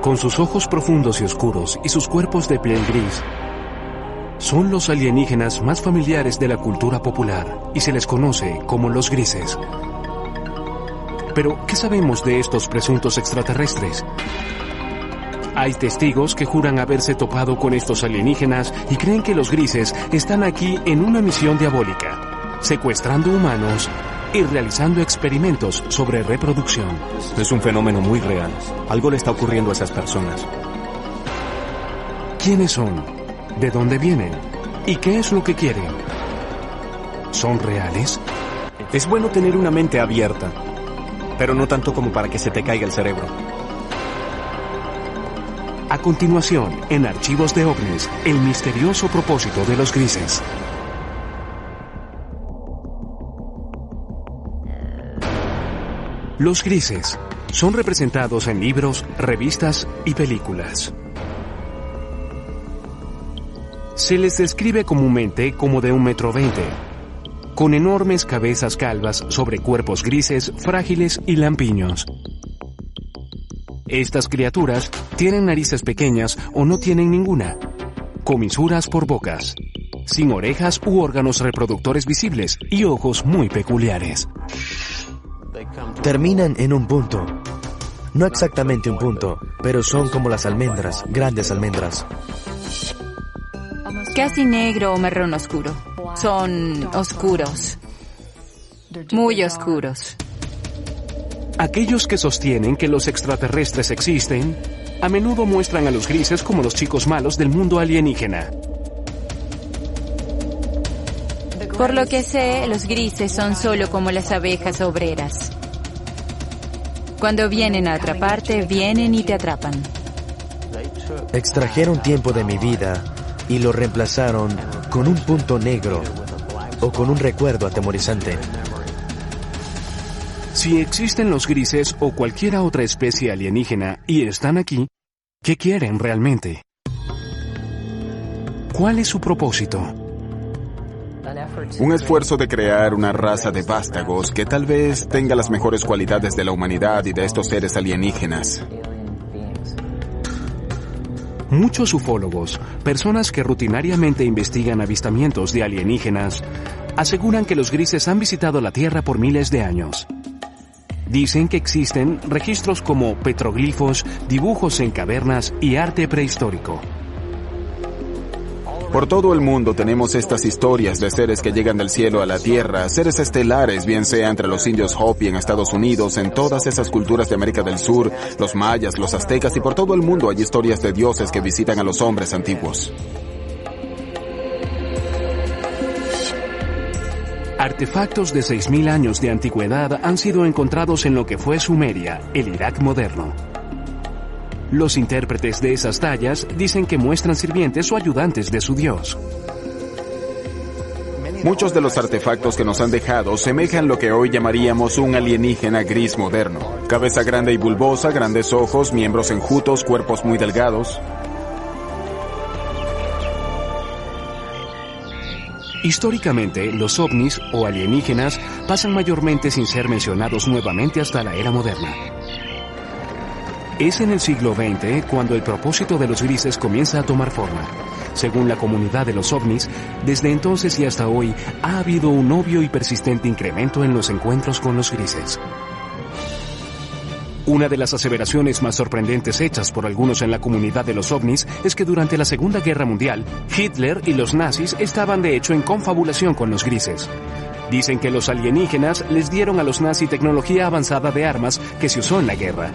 Con sus ojos profundos y oscuros y sus cuerpos de piel gris, son los alienígenas más familiares de la cultura popular y se les conoce como los grises. Pero, ¿qué sabemos de estos presuntos extraterrestres? Hay testigos que juran haberse topado con estos alienígenas y creen que los grises están aquí en una misión diabólica, secuestrando humanos y realizando experimentos sobre reproducción. Es un fenómeno muy real. Algo le está ocurriendo a esas personas. ¿Quiénes son? ¿De dónde vienen? ¿Y qué es lo que quieren? ¿Son reales? Es bueno tener una mente abierta, pero no tanto como para que se te caiga el cerebro. A continuación, en Archivos de OVNIs, el misterioso propósito de los grises. Los grises son representados en libros, revistas y películas. Se les describe comúnmente como de 1,20 m, con enormes cabezas calvas sobre cuerpos grises, frágiles y lampiños. Estas criaturas tienen narices pequeñas o no tienen ninguna, comisuras por bocas, sin orejas u órganos reproductores visibles y ojos muy peculiares. Terminan en un punto. No exactamente un punto, pero son como las almendras, grandes almendras. Casi negro o marrón oscuro. Son oscuros. Muy oscuros. Aquellos que sostienen que los extraterrestres existen, a menudo muestran a los grises como los chicos malos del mundo alienígena. Por lo que sé, los grises son solo como las abejas obreras. Cuando vienen a atraparte, vienen y te atrapan. Extrajeron tiempo de mi vida y lo reemplazaron con un punto negro o con un recuerdo atemorizante. Si existen los grises o cualquier otra especie alienígena y están aquí, ¿qué quieren realmente? ¿Cuál es su propósito? Un esfuerzo de crear una raza de vástagos que tal vez tenga las mejores cualidades de la humanidad y de estos seres alienígenas. Muchos ufólogos, personas que rutinariamente investigan avistamientos de alienígenas, aseguran que los grises han visitado la Tierra por miles de años. Dicen que existen registros como petroglifos, dibujos en cavernas y arte prehistórico. Por todo el mundo tenemos estas historias de seres que llegan del cielo a la tierra, seres estelares, bien sea entre los indios Hopi en Estados Unidos, en todas esas culturas de América del Sur, los mayas, los aztecas y por todo el mundo hay historias de dioses que visitan a los hombres antiguos. Artefactos de 6.000 años de antigüedad han sido encontrados en lo que fue Sumeria, el Irak moderno. Los intérpretes de esas tallas dicen que muestran sirvientes o ayudantes de su dios. Muchos de los artefactos que nos han dejado semejan lo que hoy llamaríamos un alienígena gris moderno. Cabeza grande y bulbosa, grandes ojos, miembros enjutos, cuerpos muy delgados. Históricamente, los ovnis o alienígenas pasan mayormente sin ser mencionados nuevamente hasta la era moderna. Es en el siglo XX cuando el propósito de los grises comienza a tomar forma. Según la comunidad de los ovnis, desde entonces y hasta hoy ha habido un obvio y persistente incremento en los encuentros con los grises. Una de las aseveraciones más sorprendentes hechas por algunos en la comunidad de los ovnis es que durante la Segunda Guerra Mundial, Hitler y los nazis estaban de hecho en confabulación con los grises. Dicen que los alienígenas les dieron a los nazis tecnología avanzada de armas que se usó en la guerra.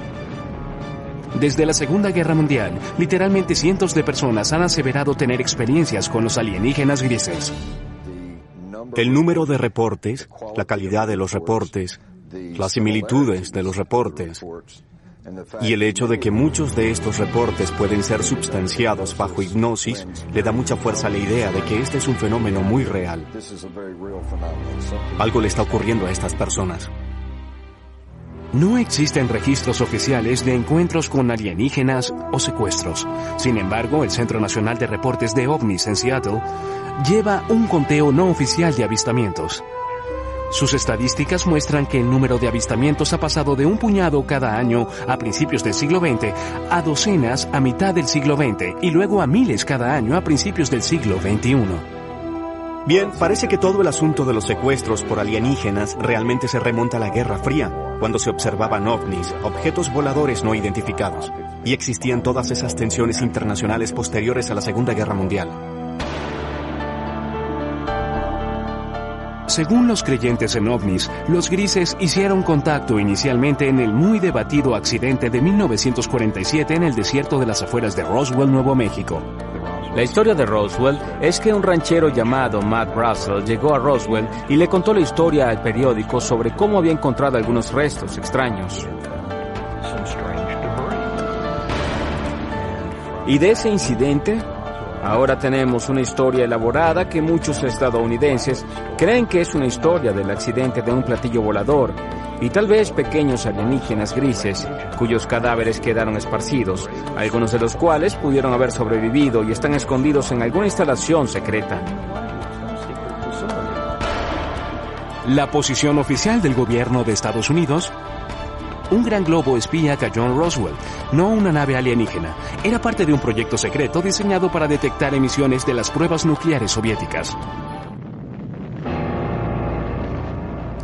Desde la Segunda Guerra Mundial, literalmente cientos de personas han aseverado tener experiencias con los alienígenas grises. El número de reportes, la calidad de los reportes, las similitudes de los reportes y el hecho de que muchos de estos reportes pueden ser substanciados bajo hipnosis le da mucha fuerza a la idea de que este es un fenómeno muy real. Algo le está ocurriendo a estas personas. No existen registros oficiales de encuentros con alienígenas o secuestros. Sin embargo, el Centro Nacional de Reportes de OVNIs en Seattle lleva un conteo no oficial de avistamientos. Sus estadísticas muestran que el número de avistamientos ha pasado de un puñado cada año a principios del siglo XX a docenas a mitad del siglo XX y luego a miles cada año a principios del siglo XXI. Bien, parece que todo el asunto de los secuestros por alienígenas realmente se remonta a la Guerra Fría, cuando se observaban ovnis, objetos voladores no identificados, y existían todas esas tensiones internacionales posteriores a la Segunda Guerra Mundial. Según los creyentes en ovnis, los grises hicieron contacto inicialmente en el muy debatido accidente de 1947 en el desierto de las afueras de Roswell, Nuevo México. La historia de Roswell es que un ranchero llamado Matt Russell llegó a Roswell y le contó la historia al periódico sobre cómo había encontrado algunos restos extraños. Y de ese incidente, ahora tenemos una historia elaborada que muchos estadounidenses creen que es una historia del accidente de un platillo volador y tal vez pequeños alienígenas grises cuyos cadáveres quedaron esparcidos, algunos de los cuales pudieron haber sobrevivido y están escondidos en alguna instalación secreta. La posición oficial del gobierno de Estados Unidos: un gran globo espía cayó en Roswell, no una nave alienígena. Era parte de un proyecto secreto diseñado para detectar emisiones de las pruebas nucleares soviéticas.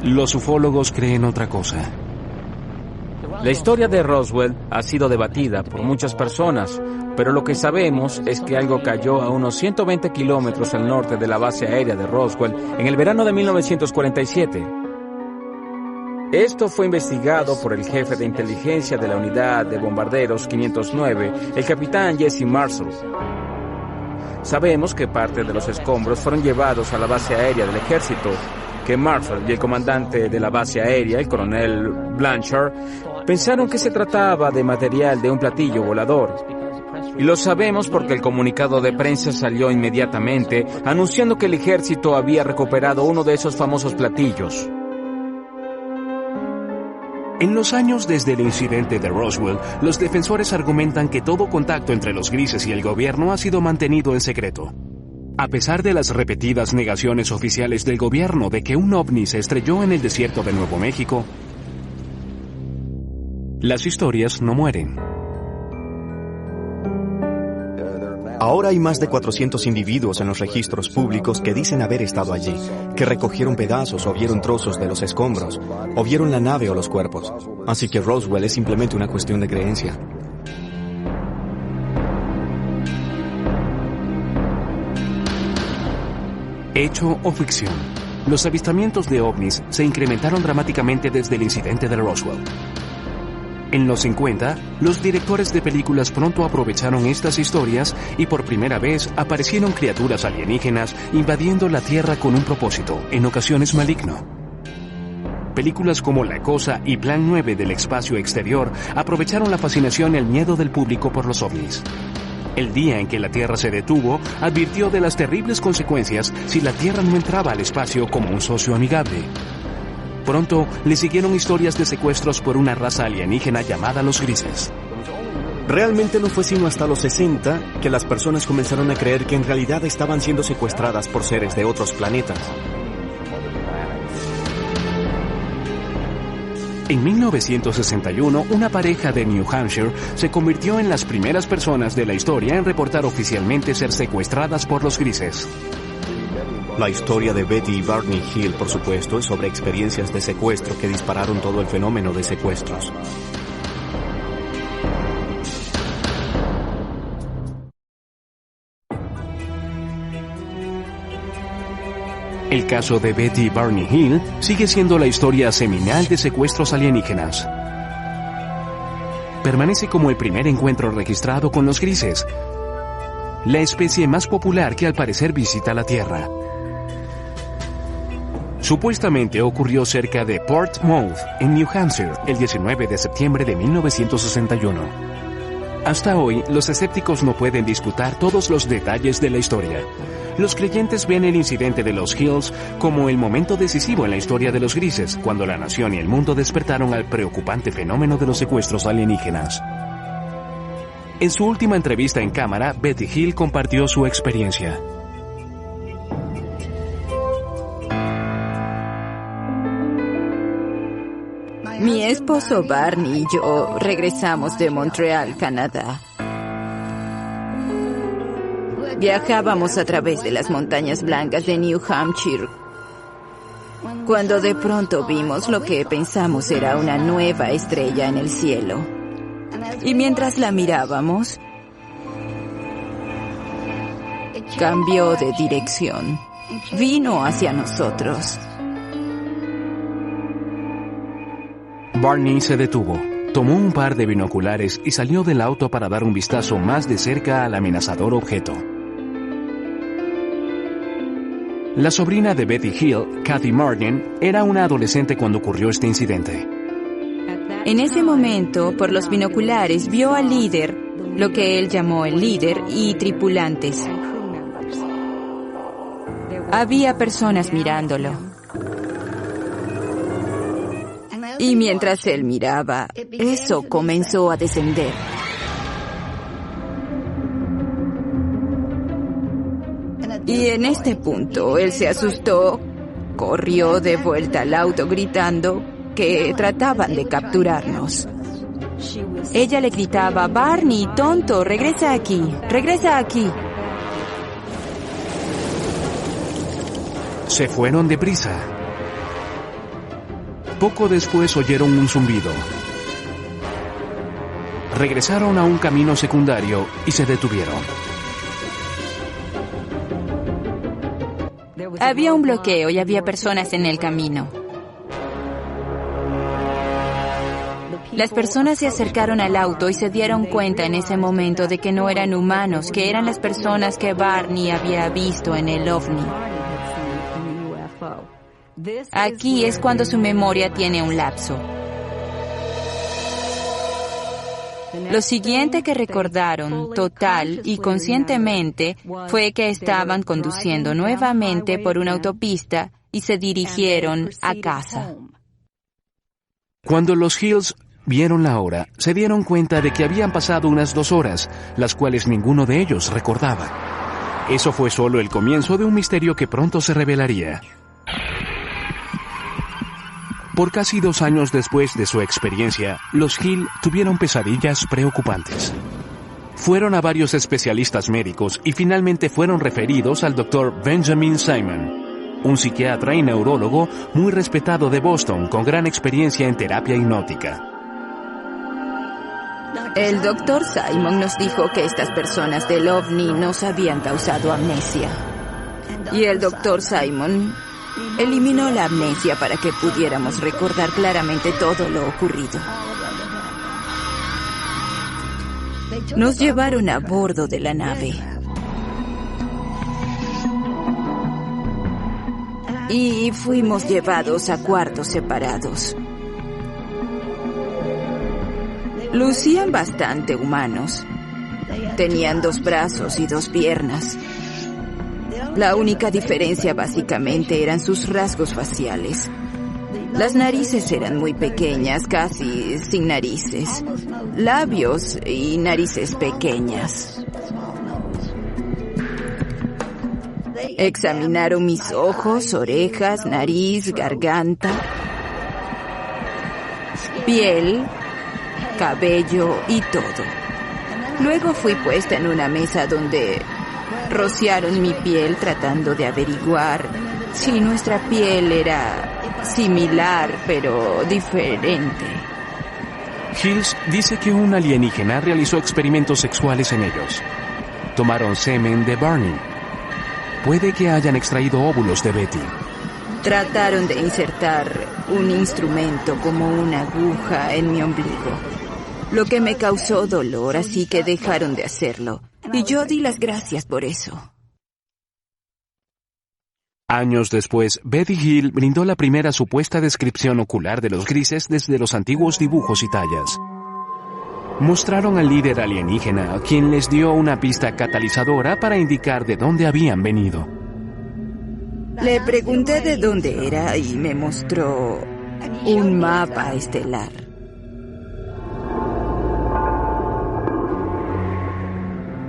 Los ufólogos creen otra cosa. La historia de Roswell ha sido debatida por muchas personas, pero lo que sabemos es que algo cayó a unos 120 kilómetros al norte de la base aérea de Roswell en el verano de 1947. Esto fue investigado por el jefe de inteligencia de la unidad de bombarderos 509, el capitán Jesse Marshall. Sabemos que parte de los escombros fueron llevados a la base aérea del ejército, que Marshall y el comandante de la base aérea, el coronel Blanchard, pensaron que se trataba de material de un platillo volador. Y lo sabemos porque el comunicado de prensa salió inmediatamente anunciando que el ejército había recuperado uno de esos famosos platillos. En los años desde el incidente de Roswell, los defensores argumentan que todo contacto entre los grises y el gobierno ha sido mantenido en secreto. A pesar de las repetidas negaciones oficiales del gobierno de que un ovni se estrelló en el desierto de Nuevo México, las historias no mueren. Ahora hay más de 400 individuos en los registros públicos que dicen haber estado allí, que recogieron pedazos o vieron trozos de los escombros, o vieron la nave o los cuerpos. Así que Roswell es simplemente una cuestión de creencia. Hecho o ficción. Los avistamientos de ovnis se incrementaron dramáticamente desde el incidente de Roswell. En los 50, los directores de películas pronto aprovecharon estas historias y por primera vez aparecieron criaturas alienígenas invadiendo la Tierra con un propósito, en ocasiones maligno. Películas como La Cosa y Plan 9 del espacio exterior aprovecharon la fascinación y el miedo del público por los ovnis. El día en que la Tierra se detuvo, advirtió de las terribles consecuencias si la Tierra no entraba al espacio como un socio amigable. Pronto le siguieron historias de secuestros por una raza alienígena llamada los grises. Realmente no fue sino hasta los 60 que las personas comenzaron a creer que en realidad estaban siendo secuestradas por seres de otros planetas. En 1961, una pareja de New Hampshire se convirtió en las primeras personas de la historia en reportar oficialmente ser secuestradas por los grises. La historia de Betty y Barney Hill, por supuesto, es sobre experiencias de secuestro que dispararon todo el fenómeno de secuestros. El caso de Betty y Barney Hill sigue siendo la historia seminal de secuestros alienígenas. Permanece como el primer encuentro registrado con los grises, la especie más popular que al parecer visita la Tierra. Supuestamente ocurrió cerca de Portsmouth, en New Hampshire, el 19 de septiembre de 1961. Hasta hoy, los escépticos no pueden disputar todos los detalles de la historia. Los creyentes ven el incidente de los Hills como el momento decisivo en la historia de los grises, cuando la nación y el mundo despertaron al preocupante fenómeno de los secuestros alienígenas. En su última entrevista en cámara, Betty Hill compartió su experiencia. Mi esposo Barney y yo regresamos de Montreal, Canadá. Viajábamos a través de las montañas blancas de New Hampshire, cuando de pronto vimos lo que pensamos era una nueva estrella en el cielo. Y mientras la mirábamos, cambió de dirección. Vino hacia nosotros. Barney se detuvo, tomó un par de binoculares y salió del auto para dar un vistazo más de cerca al amenazador objeto. La sobrina de Betty Hill, Kathy Martin, era una adolescente cuando ocurrió este incidente. En ese momento, por los binoculares, vio al líder, lo que él llamó el líder, y tripulantes. Había personas mirándolo. Y mientras él miraba, eso comenzó a descender. Y en este punto, él se asustó, corrió de vuelta al auto gritando que trataban de capturarnos. Ella le gritaba: «Barney, tonto, regresa aquí, regresa aquí». Se fueron deprisa. Poco después oyeron un zumbido. Regresaron a un camino secundario y se detuvieron. Había un bloqueo y había personas en el camino. Las personas se acercaron al auto y se dieron cuenta en ese momento de que no eran humanos, que eran las personas que Barney había visto en el ovni. Aquí es cuando su memoria tiene un lapso. Lo siguiente que recordaron, total y conscientemente, fue que estaban conduciendo nuevamente por una autopista y se dirigieron a casa. Cuando los Hills vieron la hora, se dieron cuenta de que habían pasado unas 2 horas, las cuales ninguno de ellos recordaba. Eso fue solo el comienzo de un misterio que pronto se revelaría. Por casi 2 años después de su experiencia, los Hill tuvieron pesadillas preocupantes. Fueron a varios especialistas médicos y finalmente fueron referidos al Dr. Benjamin Simon, un psiquiatra y neurólogo muy respetado de Boston con gran experiencia en terapia hipnótica. El Dr. Simon nos dijo que estas personas del ovni nos habían causado amnesia. Y el Dr. Simon eliminó la amnesia para que pudiéramos recordar claramente todo lo ocurrido. Nos llevaron a bordo de la nave. Y fuimos llevados a cuartos separados. Lucían bastante humanos. Tenían 2 brazos y 2 piernas. La única diferencia básicamente eran sus rasgos faciales. Las narices eran muy pequeñas, casi sin narices. Labios y narices pequeñas. Examinaron mis ojos, orejas, nariz, garganta, piel, cabello y todo. Luego fui puesta en una mesa donde rociaron mi piel tratando de averiguar si nuestra piel era similar pero diferente. Hills dice que un alienígena realizó experimentos sexuales en ellos. Tomaron semen de Barney. Puede que hayan extraído óvulos de Betty. Trataron de insertar un instrumento como una aguja en mi ombligo, lo que me causó dolor, así que dejaron de hacerlo. Y yo di las gracias por eso. Años después, Betty Hill brindó la primera supuesta descripción ocular de los grises desde los antiguos dibujos y tallas. Mostraron al líder alienígena, quien les dio una pista catalizadora para indicar de dónde habían venido. Le pregunté de dónde era y me mostró un mapa estelar.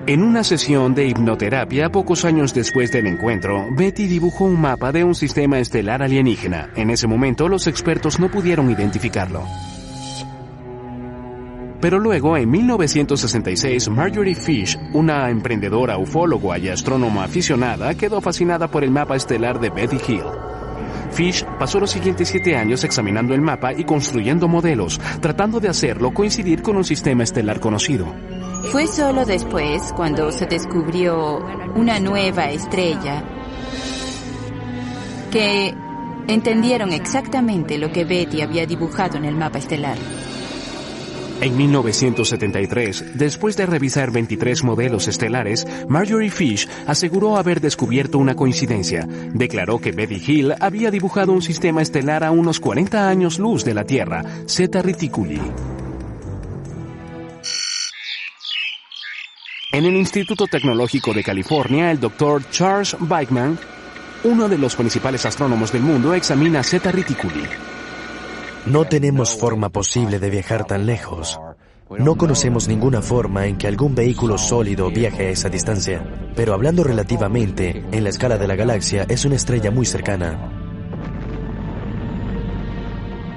En una sesión de hipnoterapia, pocos años después del encuentro, Betty dibujó un mapa de un sistema estelar alienígena. En ese momento, los expertos no pudieron identificarlo. Pero luego, en 1966, Marjorie Fish, una emprendedora ufóloga y astrónoma aficionada, quedó fascinada por el mapa estelar de Betty Hill. Fish pasó los siguientes 7 años examinando el mapa y construyendo modelos, tratando de hacerlo coincidir con un sistema estelar conocido. Fue solo después, cuando se descubrió una nueva estrella, que entendieron exactamente lo que Betty había dibujado en el mapa estelar. En 1973, después de revisar 23 modelos estelares, Marjorie Fish aseguró haber descubierto una coincidencia. Declaró que Betty Hill había dibujado un sistema estelar a unos 40 años luz de la Tierra, Zeta Reticuli. En el Instituto Tecnológico de California, el Dr. Charles Bachman, uno de los principales astrónomos del mundo, examina Zeta Reticuli. No tenemos forma posible de viajar tan lejos. No conocemos ninguna forma en que algún vehículo sólido viaje a esa distancia. Pero hablando relativamente, en la escala de la galaxia, es una estrella muy cercana.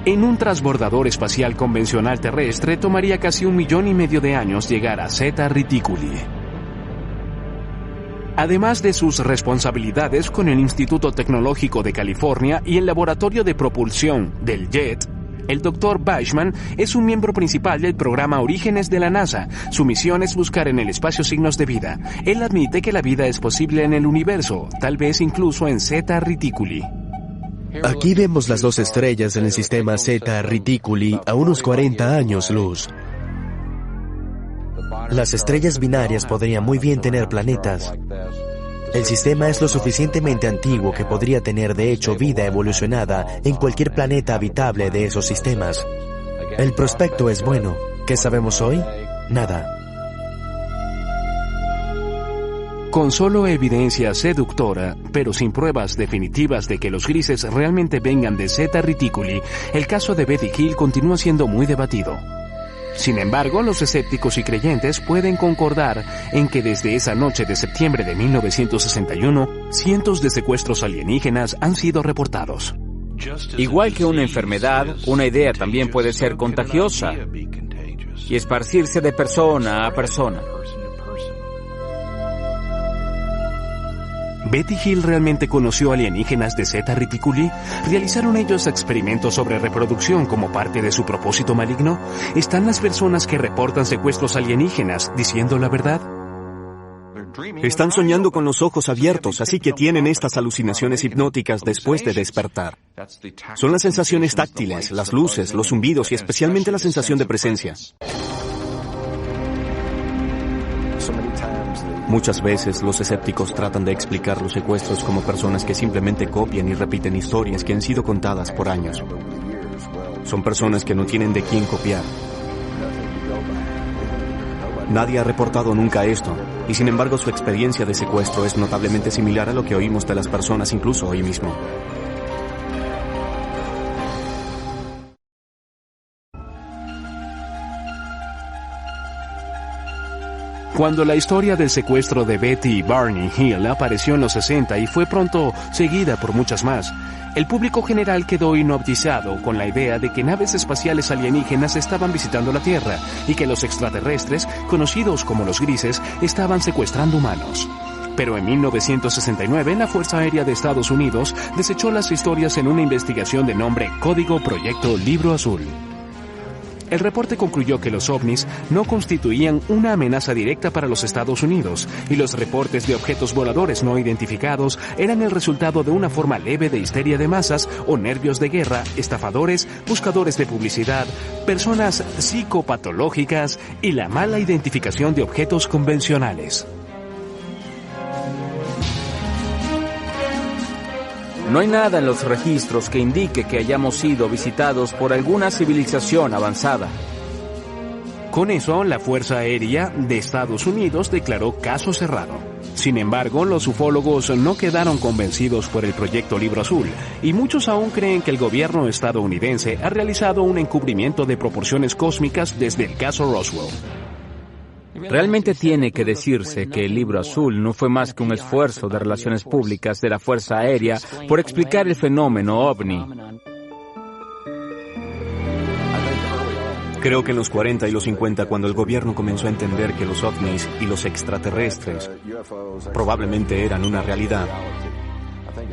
En un transbordador espacial convencional terrestre tomaría casi 1,5 millones de años llegar a Zeta Reticuli. Además de sus responsabilidades con el Instituto Tecnológico de California y el Laboratorio de Propulsión del JET, el Dr. Bachman es un miembro principal del programa Orígenes de la NASA. Su misión es buscar en el espacio signos de vida. Él admite que la vida es posible en el universo, tal vez incluso en Zeta Reticuli. Aquí vemos las 2 estrellas en el sistema Zeta Reticuli a unos 40 años luz. Las estrellas binarias podrían muy bien tener planetas. El sistema es lo suficientemente antiguo que podría tener de hecho vida evolucionada en cualquier planeta habitable de esos sistemas. El prospecto es bueno. ¿Qué sabemos hoy? Nada. Con solo evidencia seductora, pero sin pruebas definitivas de que los grises realmente vengan de Zeta Reticuli, el caso de Betty Hill continúa siendo muy debatido. Sin embargo, los escépticos y creyentes pueden concordar en que desde esa noche de septiembre de 1961, cientos de secuestros alienígenas han sido reportados. Igual que una enfermedad, una idea también puede ser contagiosa y esparcirse de persona a persona. ¿Betty Hill realmente conoció alienígenas de Zeta Reticuli? ¿Realizaron ellos experimentos sobre reproducción como parte de su propósito maligno? ¿Están las personas que reportan secuestros alienígenas diciendo la verdad? Están soñando con los ojos abiertos, así que tienen estas alucinaciones hipnóticas después de despertar. Son las sensaciones táctiles, las luces, los zumbidos y especialmente la sensación de presencia. Muchas veces los escépticos tratan de explicar los secuestros como personas que simplemente copian y repiten historias que han sido contadas por años. Son personas que no tienen de quién copiar. Nadie ha reportado nunca esto, y sin embargo su experiencia de secuestro es notablemente similar a lo que oímos de las personas incluso hoy mismo. Cuando la historia del secuestro de Betty y Barney Hill apareció en los 60 y fue pronto seguida por muchas más, el público general quedó hipnotizado con la idea de que naves espaciales alienígenas estaban visitando la Tierra y que los extraterrestres, conocidos como los grises, estaban secuestrando humanos. Pero en 1969, la Fuerza Aérea de Estados Unidos desechó las historias en una investigación de nombre Código Proyecto Libro Azul. El reporte concluyó que los ovnis no constituían una amenaza directa para los Estados Unidos y los reportes de objetos voladores no identificados eran el resultado de una forma leve de histeria de masas o nervios de guerra, estafadores, buscadores de publicidad, personas psicopatológicas y la mala identificación de objetos convencionales. No hay nada en los registros que indique que hayamos sido visitados por alguna civilización avanzada. Con eso, la Fuerza Aérea de Estados Unidos declaró caso cerrado. Sin embargo, los ufólogos no quedaron convencidos por el Proyecto Libro Azul, y muchos aún creen que el gobierno estadounidense ha realizado un encubrimiento de proporciones cósmicas desde el caso Roswell. Realmente tiene que decirse que el Libro Azul no fue más que un esfuerzo de relaciones públicas de la Fuerza Aérea por explicar el fenómeno OVNI. Creo que en los 40 y los 50, cuando el gobierno comenzó a entender que los ovnis y los extraterrestres probablemente eran una realidad,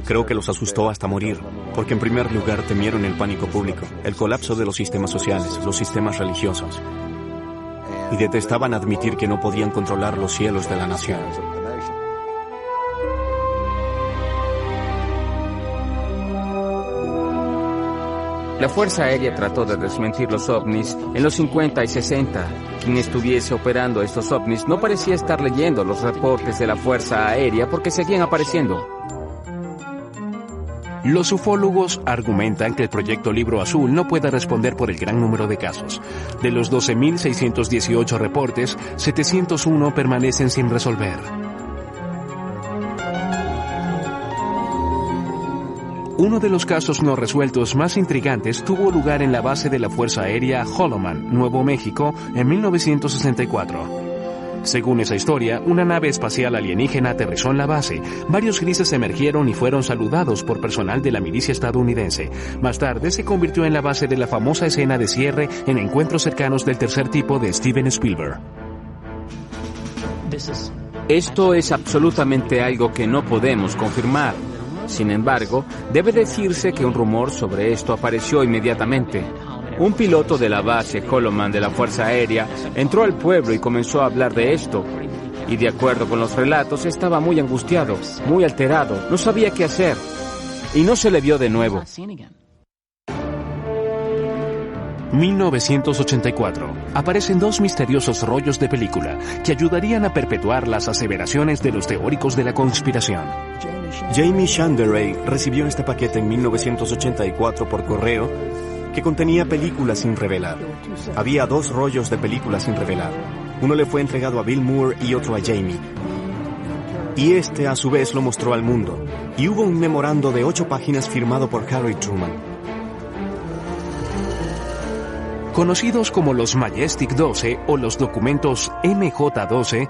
creo que los asustó hasta morir, porque en primer lugar temieron el pánico público, el colapso de los sistemas sociales, los sistemas religiosos, y detestaban admitir que no podían controlar los cielos de la nación. La Fuerza Aérea trató de desmentir los ovnis en los 50 y 60. Quien estuviese operando estos ovnis no parecía estar leyendo los reportes de la Fuerza Aérea porque seguían apareciendo. Los ufólogos argumentan que el proyecto Libro Azul no puede responder por el gran número de casos. De los 12.618 reportes, 701 permanecen sin resolver. Uno de los casos no resueltos más intrigantes tuvo lugar en la base de la Fuerza Aérea Holloman, Nuevo México, en 1964. Según esa historia, una nave espacial alienígena aterrizó en la base. Varios grises emergieron y fueron saludados por personal de la milicia estadounidense. Más tarde se convirtió en la base de la famosa escena de cierre en Encuentros cercanos del tercer tipo de Steven Spielberg. Esto es absolutamente algo que no podemos confirmar. Sin embargo, debe decirse que un rumor sobre esto apareció inmediatamente. Un piloto de la base Holloman de la Fuerza Aérea entró al pueblo y comenzó a hablar de esto. Y de acuerdo con los relatos, estaba muy angustiado, muy alterado, no sabía qué hacer. Y no se le vio de nuevo. 1984. Aparecen dos misteriosos rollos de película que ayudarían a perpetuar las aseveraciones de los teóricos de la conspiración. Jamie Shanderay recibió este paquete en 1984 por correo que contenía películas sin revelar. Había dos rollos de películas sin revelar. Uno le fue entregado a Bill Moore y otro a Jamie. Y este a su vez lo mostró al mundo. Y hubo un memorando de 8 páginas firmado por Harry Truman. Conocidos como los Majestic 12 o los documentos MJ-12,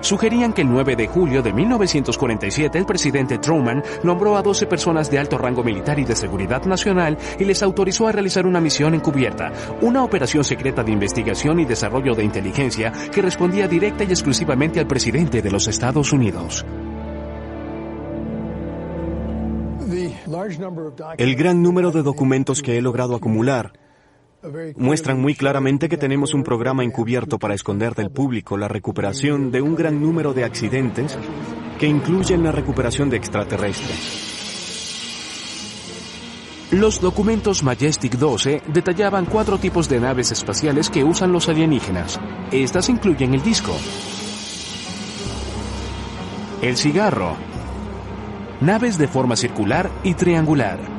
sugerían que el 9 de julio de 1947 el presidente Truman nombró a 12 personas de alto rango militar y de seguridad nacional y les autorizó a realizar una misión encubierta, una operación secreta de investigación y desarrollo de inteligencia que respondía directa y exclusivamente al presidente de los Estados Unidos. El gran número de documentos que he logrado acumular muestran muy claramente que tenemos un programa encubierto para esconder del público la recuperación de un gran número de accidentes que incluyen la recuperación de extraterrestres. Los documentos Majestic 12 detallaban 4 tipos de naves espaciales que usan los alienígenas. Estas incluyen el disco, el cigarro, naves de forma circular y triangular.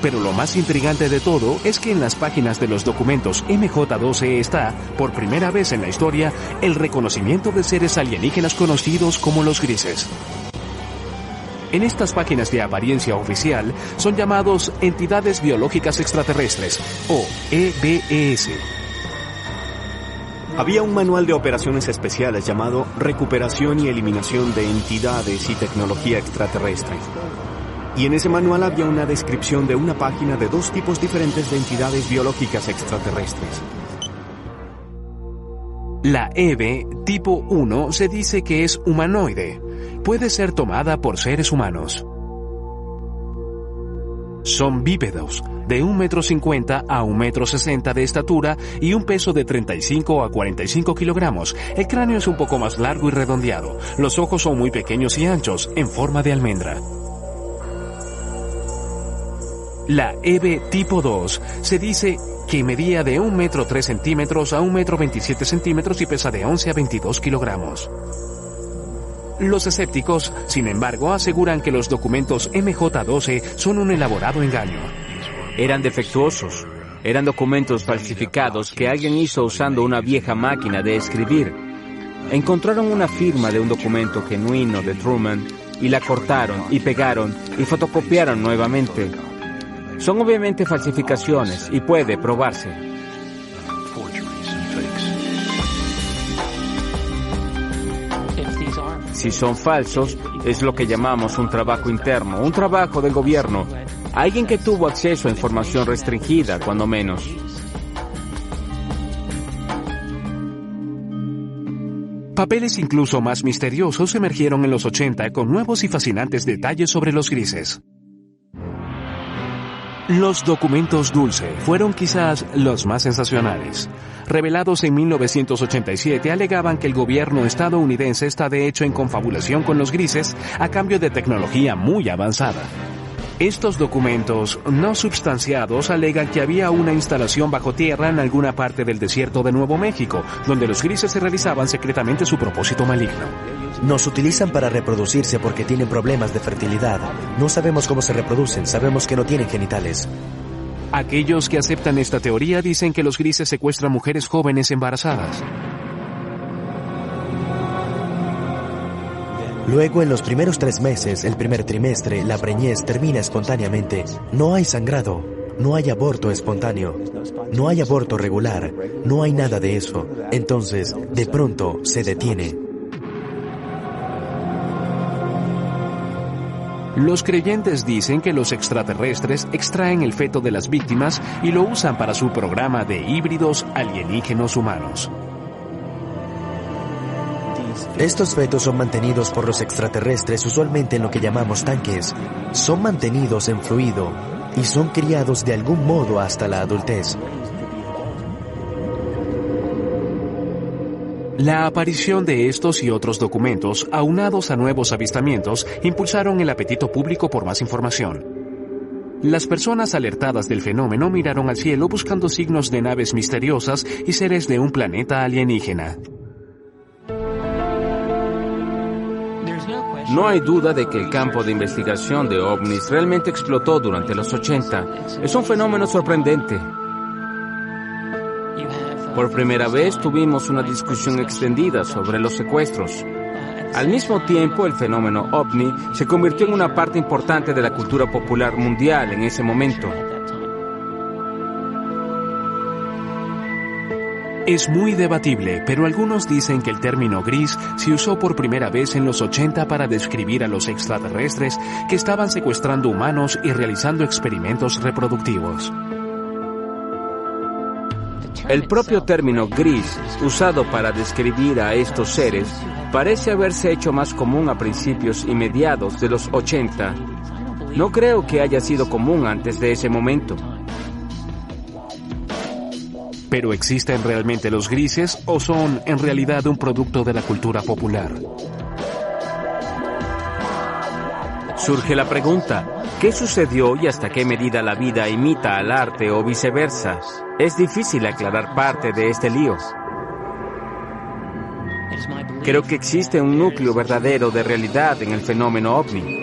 Pero lo más intrigante de todo es que en las páginas de los documentos MJ-12 está, por primera vez en la historia, el reconocimiento de seres alienígenas conocidos como los grises. En estas páginas de apariencia oficial son llamados entidades biológicas extraterrestres, o EBES. Había un manual de operaciones especiales llamado Recuperación y Eliminación de Entidades y Tecnología Extraterrestre. Y en ese manual había una descripción de una página de 2 tipos diferentes de entidades biológicas extraterrestres. La EBE tipo 1 se dice que es humanoide. Puede ser tomada por seres humanos. Son bípedos, de 1,50 m a 1,60 m de estatura y un peso de 35 a 45 kilogramos. El cráneo es un poco más largo y redondeado. Los ojos son muy pequeños y anchos, en forma de almendra. La EBE tipo 2 se dice que medía de 1,03 m a 1,27 m y pesa de 11 a 22 kilogramos. Los escépticos, sin embargo, aseguran que los documentos MJ-12 son un elaborado engaño. Eran defectuosos. Eran documentos falsificados que alguien hizo usando una vieja máquina de escribir. Encontraron una firma de un documento genuino de Truman y la cortaron y pegaron y fotocopiaron nuevamente. Son obviamente falsificaciones y puede probarse. si son falsos, es lo que llamamos un trabajo interno, un trabajo del gobierno. Alguien que tuvo acceso a información restringida, cuando menos. Papeles incluso más misteriosos emergieron en los 80 con nuevos y fascinantes detalles sobre los grises. Los documentos Dulce fueron quizás los más sensacionales. Revelados en 1987, alegaban que el gobierno estadounidense está de hecho en confabulación con los grises a cambio de tecnología muy avanzada. Estos documentos no substanciados alegan que había una instalación bajo tierra en alguna parte del desierto de Nuevo México, donde los grises se realizaban secretamente su propósito maligno. Nos utilizan para reproducirse porque tienen problemas de fertilidad. No sabemos cómo se reproducen, sabemos que no tienen genitales. Aquellos que aceptan esta teoría dicen que los grises secuestran mujeres jóvenes embarazadas. Luego, en los primeros 3 meses, el primer trimestre, la preñez termina espontáneamente. No hay sangrado, no hay aborto espontáneo, no hay aborto regular, no hay nada de eso. Entonces, de pronto, se detiene. Los creyentes dicen que los extraterrestres extraen el feto de las víctimas y lo usan para su programa de híbridos alienígenos humanos. Estos fetos son mantenidos por los extraterrestres usualmente en lo que llamamos tanques. Son mantenidos en fluido y son criados de algún modo hasta la adultez. La aparición de estos y otros documentos, aunados a nuevos avistamientos, impulsaron el apetito público por más información. Las personas alertadas del fenómeno miraron al cielo buscando signos de naves misteriosas y seres de un planeta alienígena. No hay duda de que el campo de investigación de ovnis realmente explotó durante los 80. Es un fenómeno sorprendente. Por primera vez tuvimos una discusión extendida sobre los secuestros. Al mismo tiempo, el fenómeno ovni se convirtió en una parte importante de la cultura popular mundial en ese momento. Es muy debatible, pero algunos dicen que el término gris se usó por primera vez en los 80 para describir a los extraterrestres que estaban secuestrando humanos y realizando experimentos reproductivos. El propio término gris, usado para describir a estos seres, parece haberse hecho más común a principios y mediados de los 80. No creo que haya sido común antes de ese momento. ¿Pero existen realmente los grises o son en realidad un producto de la cultura popular? Surge la pregunta, ¿qué sucedió y hasta qué medida la vida imita al arte o viceversa? Es difícil aclarar parte de este lío. Creo que existe un núcleo verdadero de realidad en el fenómeno ovni.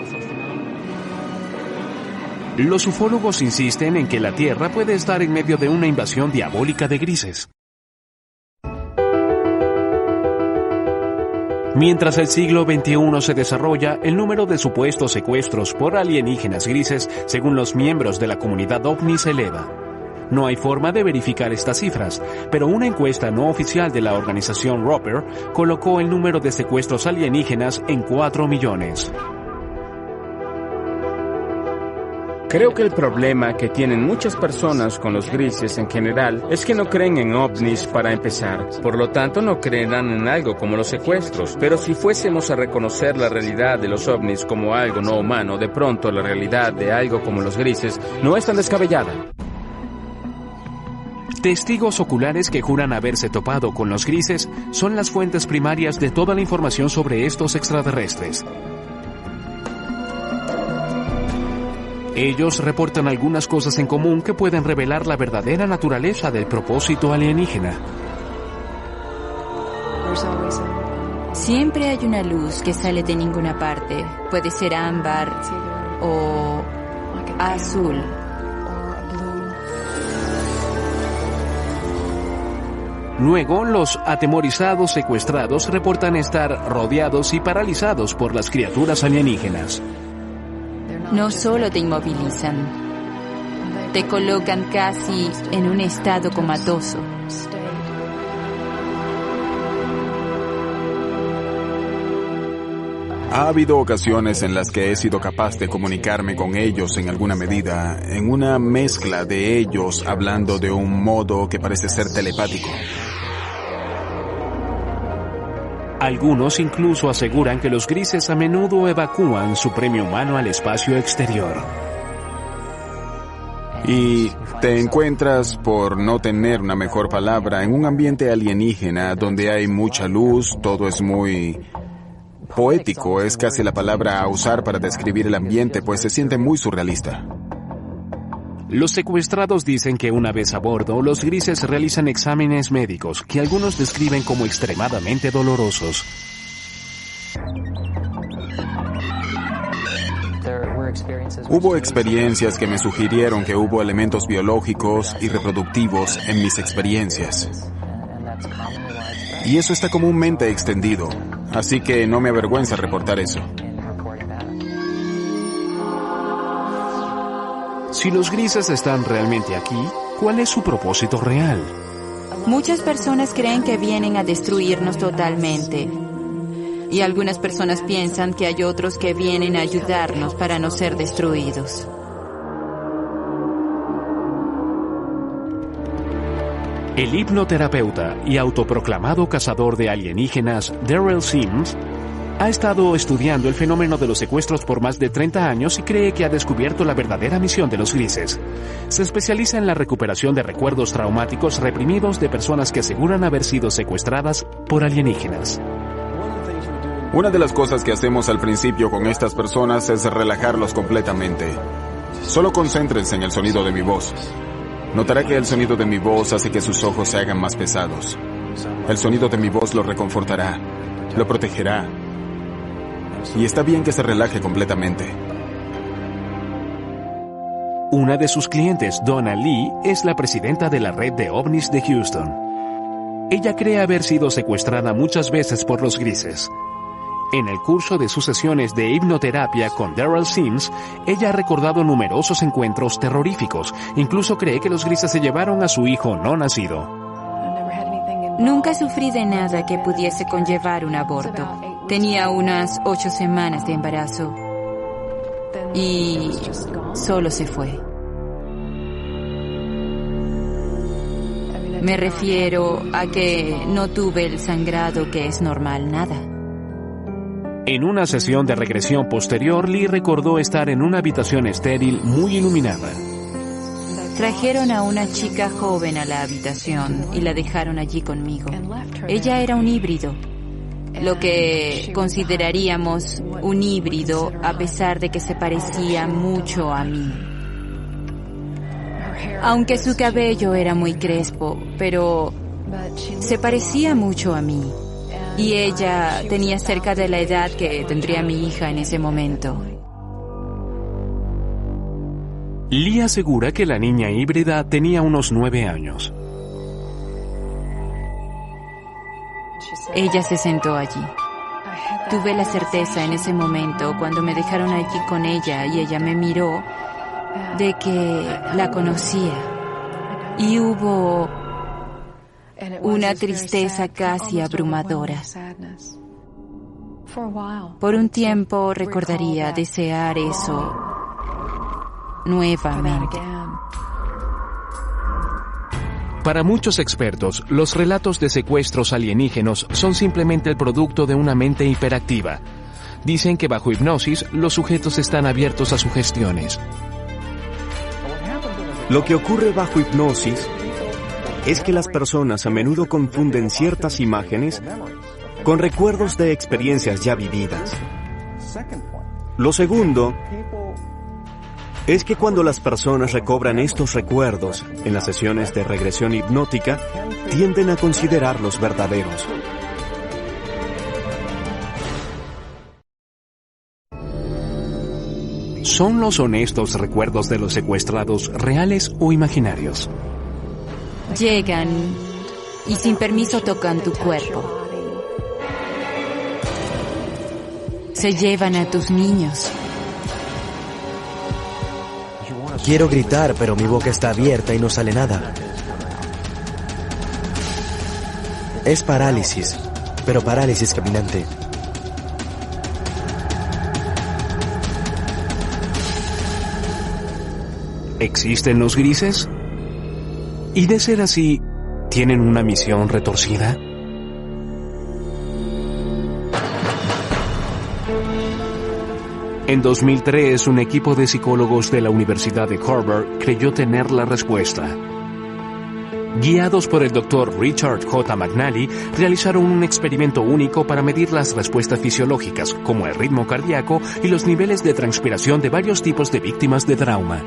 Los ufólogos insisten en que la Tierra puede estar en medio de una invasión diabólica de grises. Mientras el siglo XXI se desarrolla, el número de supuestos secuestros por alienígenas grises, según los miembros de la comunidad ovni, se eleva. No hay forma de verificar estas cifras, pero una encuesta no oficial de la organización Roper colocó el número de secuestros alienígenas en 4 millones. Creo que el problema que tienen muchas personas con los grises en general es que no creen en ovnis para empezar. Por lo tanto, no creerán en algo como los secuestros. Pero si fuésemos a reconocer la realidad de los ovnis como algo no humano, de pronto la realidad de algo como los grises no es tan descabellada. Testigos oculares que juran haberse topado con los grises son las fuentes primarias de toda la información sobre estos extraterrestres. Ellos reportan algunas cosas en común que pueden revelar la verdadera naturaleza del propósito alienígena. Siempre hay una luz que sale de ninguna parte. Puede ser ámbar o azul. Luego, los atemorizados secuestrados reportan estar rodeados y paralizados por las criaturas alienígenas. No solo te inmovilizan, te colocan casi en un estado comatoso. Ha habido ocasiones en las que he sido capaz de comunicarme con ellos en alguna medida, en una mezcla de ellos hablando de un modo que parece ser telepático. Algunos incluso aseguran que los grises a menudo evacúan su premio humano al espacio exterior. Y te encuentras, por no tener una mejor palabra, en un ambiente alienígena donde hay mucha luz, todo es muy poético, es casi la palabra a usar para describir el ambiente, pues se siente muy surrealista. Los secuestrados dicen que una vez a bordo, los grises realizan exámenes médicos que algunos describen como extremadamente dolorosos. Hubo experiencias que me sugirieron que hubo elementos biológicos y reproductivos en mis experiencias. Y eso está comúnmente extendido, así que no me avergüenza reportar eso. Si los grises están realmente aquí, ¿cuál es su propósito real? Muchas personas creen que vienen a destruirnos totalmente. Y algunas personas piensan que hay otros que vienen a ayudarnos para no ser destruidos. El hipnoterapeuta y autoproclamado cazador de alienígenas, Darrell Sims, ha estado estudiando el fenómeno de los secuestros por más de 30 años y cree que ha descubierto la verdadera misión de los grises. Se especializa en la recuperación de recuerdos traumáticos reprimidos de personas que aseguran haber sido secuestradas por alienígenas. Una de las cosas que hacemos al principio con estas personas es relajarlos completamente. Solo concéntrense en el sonido de mi voz. Notará que el sonido de mi voz hace que sus ojos se hagan más pesados. El sonido de mi voz lo reconfortará, lo protegerá. Y está bien que se relaje completamente. Una de sus clientes, Donna Lee, es la presidenta de la red de ovnis de Houston. Ella cree haber sido secuestrada muchas veces por los grises. En el curso de sus sesiones de hipnoterapia con Darrell Sims, ella ha recordado numerosos encuentros terroríficos. Incluso cree que los grises se llevaron a su hijo no nacido. Nunca sufrí de nada que pudiese conllevar un aborto. Tenía unas 8 semanas de embarazo. Y solo se fue. Me refiero a que no tuve el sangrado que es normal, nada. En una sesión de regresión posterior, Lee recordó estar en una habitación estéril muy iluminada. Trajeron a una chica joven a la habitación y la dejaron allí conmigo. Ella era un híbrido, lo que consideraríamos un híbrido a pesar de que se parecía mucho a mí. Aunque su cabello era muy crespo, pero se parecía mucho a mí. Y ella tenía cerca de la edad que tendría mi hija en ese momento. Lee asegura que la niña híbrida tenía unos 9 años. Ella se sentó allí. Tuve la certeza en ese momento, cuando me dejaron allí con ella y ella me miró, de que la conocía. Y hubo una tristeza casi abrumadora. Por un tiempo recordaría desear eso nuevamente. Para muchos expertos, los relatos de secuestros alienígenos son simplemente el producto de una mente hiperactiva. Dicen que bajo hipnosis, los sujetos están abiertos a sugestiones. Lo que ocurre bajo hipnosis es que las personas a menudo confunden ciertas imágenes con recuerdos de experiencias ya vividas. Lo segundo es que cuando las personas recobran estos recuerdos en las sesiones de regresión hipnótica, tienden a considerarlos verdaderos. ¿Son los honestos recuerdos de los secuestrados reales o imaginarios? Llegan y sin permiso tocan tu cuerpo. Se llevan a tus niños. Quiero gritar, pero mi boca está abierta y no sale nada. Es parálisis, pero parálisis caminante. ¿Existen los grises? Y de ser así, ¿tienen una misión retorcida? En 2003, un equipo de psicólogos de la Universidad de Harvard creyó tener la respuesta. Guiados por el Dr. Richard J. McNally, realizaron un experimento único para medir las respuestas fisiológicas, como el ritmo cardíaco y los niveles de transpiración de varios tipos de víctimas de trauma.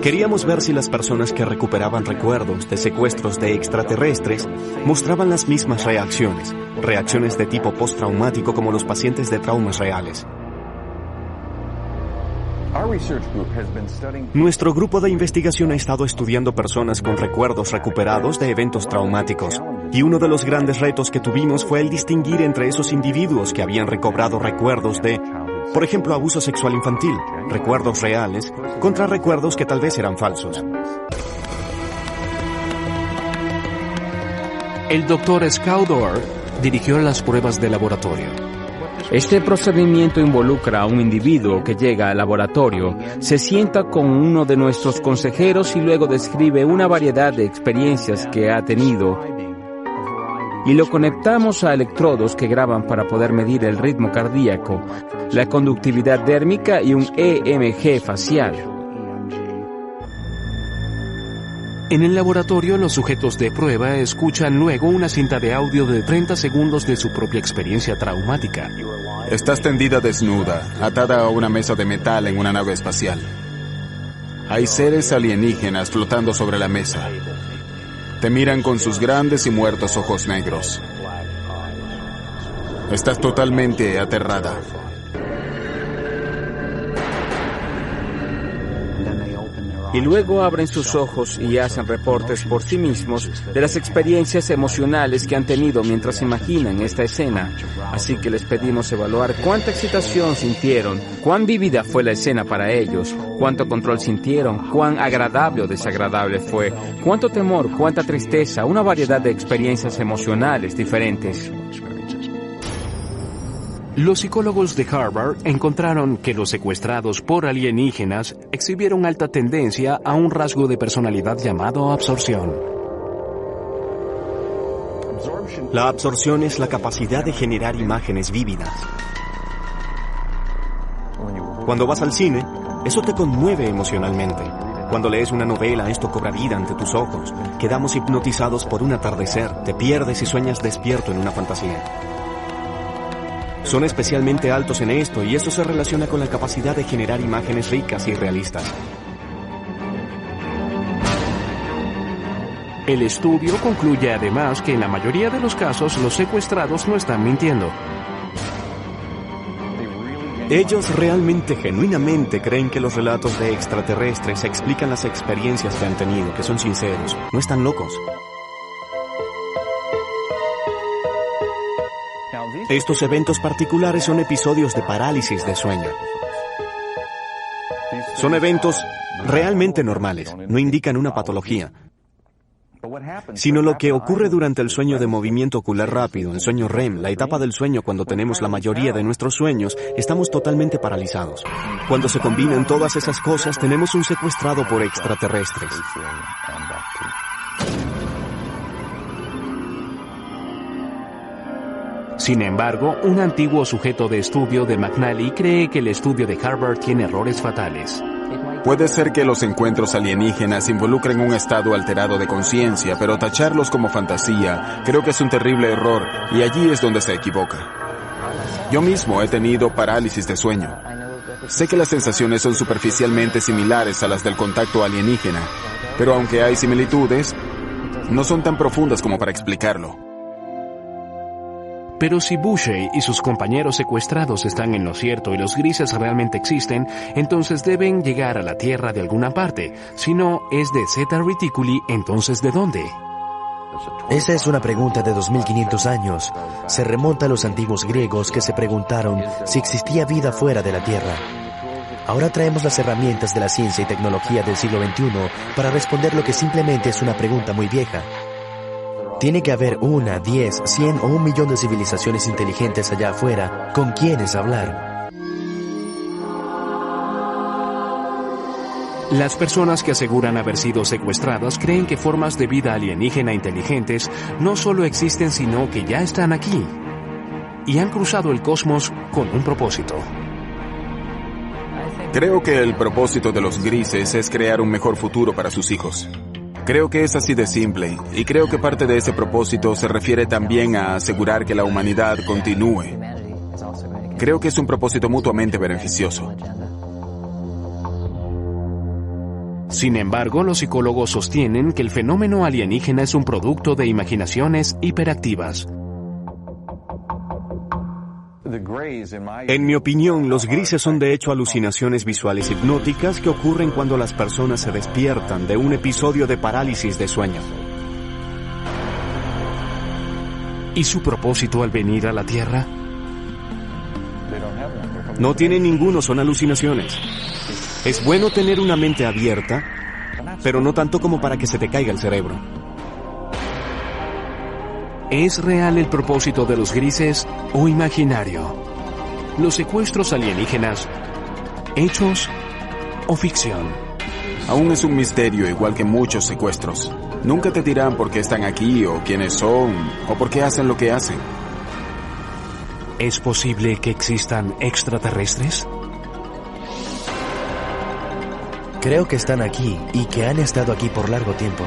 Queríamos ver si las personas que recuperaban recuerdos de secuestros de extraterrestres mostraban las mismas reacciones de tipo postraumático como los pacientes de traumas reales. Nuestro grupo de investigación ha estado estudiando personas con recuerdos recuperados de eventos traumáticos, y uno de los grandes retos que tuvimos fue el distinguir entre esos individuos que habían recobrado recuerdos de, por ejemplo, abuso sexual infantil, recuerdos reales, contra recuerdos que tal vez eran falsos. El Dr. Skaldor dirigió las pruebas de laboratorio. Este procedimiento involucra a un individuo que llega al laboratorio, se sienta con uno de nuestros consejeros y luego describe una variedad de experiencias que ha tenido, y lo conectamos a electrodos que graban para poder medir el ritmo cardíaco, la conductividad dérmica y un EMG facial. En el laboratorio, los sujetos de prueba escuchan luego una cinta de audio de 30 segundos de su propia experiencia traumática. Estás tendida desnuda, atada a una mesa de metal en una nave espacial. Hay seres alienígenas flotando sobre la mesa. Te miran con sus grandes y muertos ojos negros. Estás totalmente aterrada. Y luego abren sus ojos y hacen reportes por sí mismos de las experiencias emocionales que han tenido mientras imaginan esta escena. Así que les pedimos evaluar cuánta excitación sintieron, cuán vívida fue la escena para ellos, cuánto control sintieron, cuán agradable o desagradable fue, cuánto temor, cuánta tristeza, una variedad de experiencias emocionales diferentes. Los psicólogos de Harvard encontraron que los secuestrados por alienígenas exhibieron alta tendencia a un rasgo de personalidad llamado absorción. La absorción es la capacidad de generar imágenes vívidas. Cuando vas al cine, eso te conmueve emocionalmente. Cuando lees una novela, esto cobra vida ante tus ojos. Quedamos hipnotizados por un atardecer, te pierdes y sueñas despierto en una fantasía. Son especialmente altos en esto y esto se relaciona con la capacidad de generar imágenes ricas y realistas. El estudio concluye además que en la mayoría de los casos los secuestrados no están mintiendo. Ellos realmente, genuinamente creen que los relatos de extraterrestres explican las experiencias que han tenido, que son sinceros, no están locos. Estos eventos particulares son episodios de parálisis de sueño. Son eventos realmente normales, no indican una patología, sino lo que ocurre durante el sueño de movimiento ocular rápido, el sueño REM, la etapa del sueño cuando tenemos la mayoría de nuestros sueños, estamos totalmente paralizados. Cuando se combinan todas esas cosas, tenemos un secuestrado por extraterrestres. Sin embargo, un antiguo sujeto de estudio de McNally cree que el estudio de Harvard tiene errores fatales. Puede ser que los encuentros alienígenas involucren un estado alterado de conciencia, pero tacharlos como fantasía creo que es un terrible error y allí es donde se equivoca. Yo mismo he tenido parálisis de sueño. Sé que las sensaciones son superficialmente similares a las del contacto alienígena, pero aunque hay similitudes, no son tan profundas como para explicarlo. Pero si Bushey y sus compañeros secuestrados están en lo cierto y los grises realmente existen, entonces deben llegar a la Tierra de alguna parte. Si no es de Zeta Reticuli, entonces ¿de dónde? Esa es una pregunta de 2500 años. Se remonta a los antiguos griegos que se preguntaron si existía vida fuera de la Tierra. Ahora traemos las herramientas de la ciencia y tecnología del siglo XXI para responder lo que simplemente es una pregunta muy vieja. Tiene que haber 1, 10, 100 o 1 millón de civilizaciones inteligentes allá afuera con quienes hablar. Las personas que aseguran haber sido secuestradas creen que formas de vida alienígena inteligentes no solo existen, sino que ya están aquí. Y han cruzado el cosmos con un propósito. Creo que el propósito de los grises es crear un mejor futuro para sus hijos. Creo que es así de simple, y creo que parte de ese propósito se refiere también a asegurar que la humanidad continúe. Creo que es un propósito mutuamente beneficioso. Sin embargo, los psicólogos sostienen que el fenómeno alienígena es un producto de imaginaciones hiperactivas. En mi opinión, los grises son de hecho alucinaciones visuales hipnóticas que ocurren cuando las personas se despiertan de un episodio de parálisis de sueño. ¿Y su propósito al venir a la Tierra? No tienen ninguno, son alucinaciones. Es bueno tener una mente abierta, pero no tanto como para que se te caiga el cerebro. ¿Es real el propósito de los grises o imaginario? ¿Los secuestros alienígenas, hechos o ficción? Aún es un misterio, igual que muchos secuestros. Nunca te dirán por qué están aquí, o quiénes son, o por qué hacen lo que hacen. ¿Es posible que existan extraterrestres? Creo que están aquí y que han estado aquí por largo tiempo.